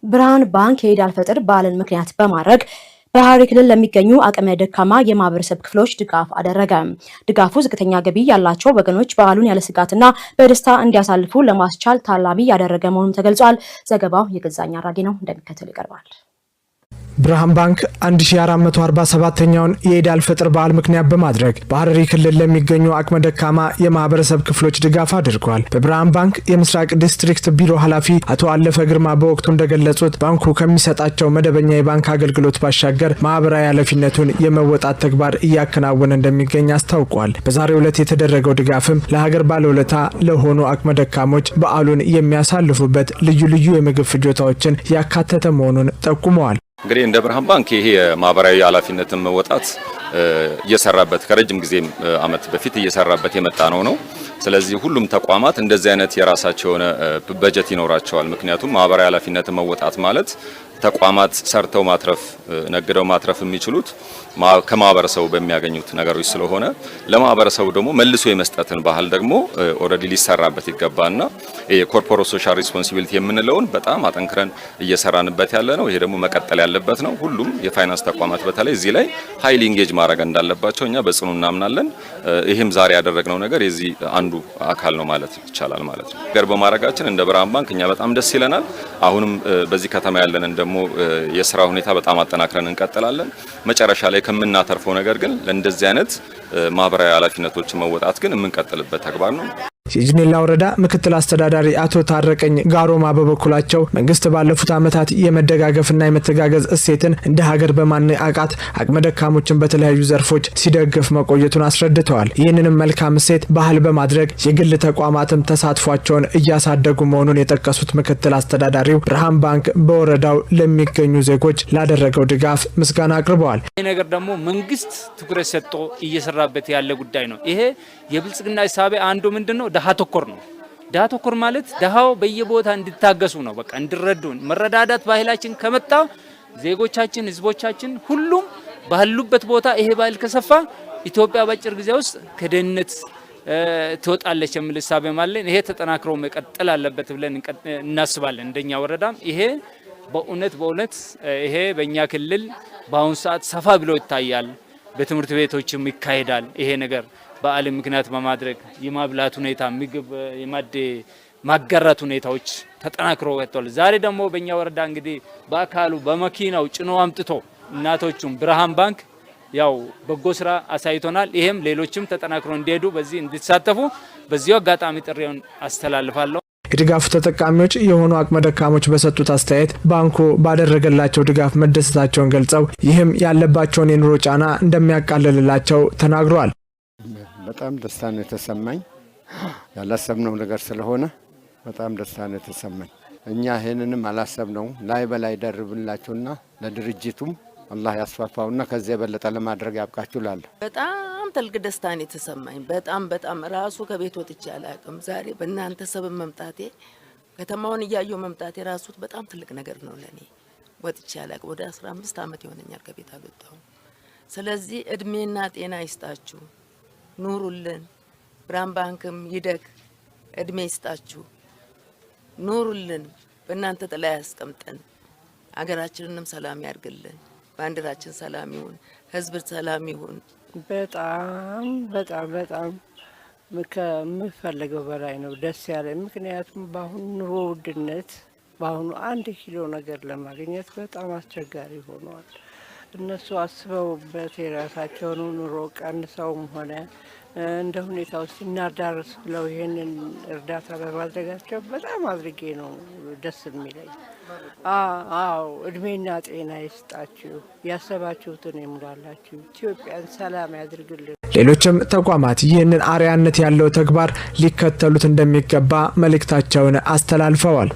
ብርሃን ባንክ የኢድ አልፈጥር በዓልን ምክንያት በማድረግ በሐረሪ ክልል ለሚገኙ አቅመ ደካማ የማህበረሰብ ክፍሎች ድጋፍ አደረገ። ድጋፉ ዝቅተኛ ገቢ ያላቸው ወገኖች በዓሉን ያለ ስጋትና በደስታ እንዲያሳልፉ ለማስቻል ታላሚ ያደረገ መሆኑን ተገልጿል። ዘገባው የገዛኛ አራጌ ነው፣ እንደሚከተለው ይቀርባል። ብርሃን ባንክ 1447ኛውን የኢድ አልፈጥር በዓል ምክንያት በማድረግ በሐረሪ ክልል ለሚገኙ አቅመ ደካማ የማህበረሰብ ክፍሎች ድጋፍ አድርጓል። በብርሃን ባንክ የምስራቅ ዲስትሪክት ቢሮ ኃላፊ አቶ አለፈ ግርማ በወቅቱ እንደገለጹት ባንኩ ከሚሰጣቸው መደበኛ የባንክ አገልግሎት ባሻገር ማህበራዊ ኃላፊነቱን የመወጣት ተግባር እያከናወነ እንደሚገኝ አስታውቋል። በዛሬው ዕለት የተደረገው ድጋፍም ለሀገር ባለውለታ ለሆኑ አቅመ ደካሞች በዓሉን የሚያሳልፉበት ልዩ ልዩ የምግብ ፍጆታዎችን ያካተተ መሆኑን ጠቁመዋል። እንግዲህ እንደ ብርሃን ባንክ ይሄ የማህበራዊ ኃላፊነትን መወጣት እየሰራበት ከረጅም ጊዜ አመት በፊት እየሰራበት የመጣ ነው። ስለዚህ ሁሉም ተቋማት እንደዚህ አይነት የራሳቸው የሆነ በጀት ይኖራቸዋል። ምክንያቱም ማህበራዊ ኃላፊነትን መወጣት ማለት ተቋማት ሰርተው ማትረፍ ነግደው ማትረፍ የሚችሉት ከማህበረሰቡ በሚያገኙት ነገሮች ስለሆነ ለማህበረሰቡ ደግሞ መልሶ የመስጠትን ባህል ደግሞ ኦሬዲ ሊሰራበት ይገባና የኮርፖሬት ሶሻል ሪስፖንሲቢሊቲ የምንለውን በጣም አጠንክረን እየሰራንበት ያለ ነው። ይሄ ደግሞ መቀጠል ያለበት ነው። ሁሉም የፋይናንስ ተቋማት በተለይ እዚህ ላይ ሃይሊ ኢንጌጅ ማድረግ እንዳለባቸው እኛ በጽኑ እናምናለን። ይሄም ዛሬ ያደረግነው ነገር የዚህ አንዱ አካል ነው ማለት ይቻላል ማለት ነው። ገር በማድረጋችን እንደ ብርሃን ባንክ እኛ በጣም ደስ ይለናል። አሁንም በዚህ ከተማ ያለንን ደግሞ የስራ ሁኔታ በጣም አጠናክረን እንቀጥላለን። መጨረሻ ላይ ከምናተርፈው ነገር ግን ለእንደዚህ አይነት ማህበራዊ ኃላፊነቶችን መወጣት ግን የምንቀጥልበት ተግባር ነው። የጂኔላ ወረዳ ምክትል አስተዳዳሪ አቶ ታረቀኝ ጋሮማ በበኩላቸው መንግስት ባለፉት ዓመታት የመደጋገፍና የመተጋገዝ እሴትን እንደ ሀገር በማነቃቃት አቅመ ደካሞችን በተለያዩ ዘርፎች ሲደግፍ መቆየቱን አስረድተዋል። ይህንንም መልካም እሴት ባህል በማድረግ የግል ተቋማትም ተሳትፏቸውን እያሳደጉ መሆኑን የጠቀሱት ምክትል አስተዳዳሪው ብርሃን ባንክ በወረዳው ለሚገኙ ዜጎች ላደረገው ድጋፍ ምስጋና አቅርበዋል። ይህ ነገር ደግሞ መንግስት ትኩረት ሰጥቶ እየሰራበት ያለ ጉዳይ ነው። ይሄ የብልጽግና ሂሳቤ አንዱ ምንድነው? ደሃ ተኮር ነው። ደሃ ተኮር ማለት ደሃው በየቦታ እንዲታገሱ ነው። በቃ እንዲረዱን መረዳዳት ባህላችን ከመጣ ዜጎቻችን ህዝቦቻችን ሁሉም ባሉበት ቦታ ይሄ ባህል ከሰፋ ኢትዮጵያ በአጭር ጊዜ ውስጥ ከድህነት ትወጣለች የሚል ሂሳቤ ማለት ይሄ ተጠናክሮ መቀጠል አለበት ብለን እናስባለን። እንደኛ ወረዳም ይሄ በእውነት ይሄ በእኛ ክልል በአሁኑ ሰዓት ሰፋ ብሎ ይታያል። በትምህርት ቤቶችም ይካሄዳል። ይሄ ነገር በዓል ምክንያት በማድረግ የማብላት ሁኔታ ምግብ የማደ ማጋራት ሁኔታዎች ተጠናክሮ ወጥቷል። ዛሬ ደግሞ በእኛ ወረዳ እንግዲህ በአካሉ በመኪናው ጭኖ አምጥቶ እናቶቹም ብርሃን ባንክ ያው በጎ ስራ አሳይቶናል። ይሄም ሌሎችም ተጠናክሮ እንዲሄዱ በዚህ እንዲሳተፉ በዚሁ አጋጣሚ ጥሪውን አስተላልፋለሁ። የድጋፉ ተጠቃሚዎች የሆኑ አቅመ ደካሞች በሰጡት አስተያየት ባንኩ ባደረገላቸው ድጋፍ መደሰታቸውን ገልጸው ይህም ያለባቸውን የኑሮ ጫና እንደሚያቃልልላቸው ተናግረዋል። በጣም ደስታ ነው የተሰማኝ። ያላሰብነው ነገር ስለሆነ በጣም ደስታ ነው የተሰማኝ። እኛ ይሄንንም አላሰብነው ላይ በላይ ደርብላችሁና ለድርጅቱም አላህ ያስፋፋውና ከዚህ የበለጠ ለማድረግ ያብቃችሁ እላለሁ። በጣም ትልቅ ደስታ ነው የተሰማኝ። በጣም ራሱ ከቤት ወጥቼ አላውቅም። ዛሬ በእናንተ ሰበብ መምጣቴ ከተማውን እያየሁ መምጣቴ ራሱ በጣም ትልቅ ነገር ነው ለኔ። ወጥቼ አላውቅም። ወደ 15 አመት ይሆነኛል ከቤት አልወጣሁም። ስለዚህ እድሜና ጤና ይስጣችሁ፣ ኑሩልን። ብርሃን ባንክም ይደግ፣ እድሜ ይስጣችሁ፣ ኑሩልን። በእናንተ ጥላ ያስቀምጠን፣ አገራችንንም ሰላም ያርግልን። ባንዲራችን ሰላም ይሁን፣ ህዝብ ሰላም ይሁን። በጣም ከምፈልገው በላይ ነው ደስ ያለ። ምክንያቱም በአሁኑ ኑሮ ውድነት በአሁኑ 1 ኪሎ ነገር ለማግኘት በጣም አስቸጋሪ ሆኗል። እነሱ አስበውበት የራሳቸውን ኑሮ ቀንሰውም ሆነ እንደ ሁኔታው ሲናዳርስ ብለው ይሄንን እርዳታ በማድረጋቸው በጣም አድርጌ ነው ደስ የሚለኝ። እድሜና ጤና ይስጣችሁ፣ ያሰባችሁትን ይሙላላችሁ፣ ኢትዮጵያን ሰላም ያድርግልን። ሌሎችም ተቋማት ይህንን አርአያነት ያለው ተግባር ሊከተሉት እንደሚገባ መልእክታቸውን አስተላልፈዋል።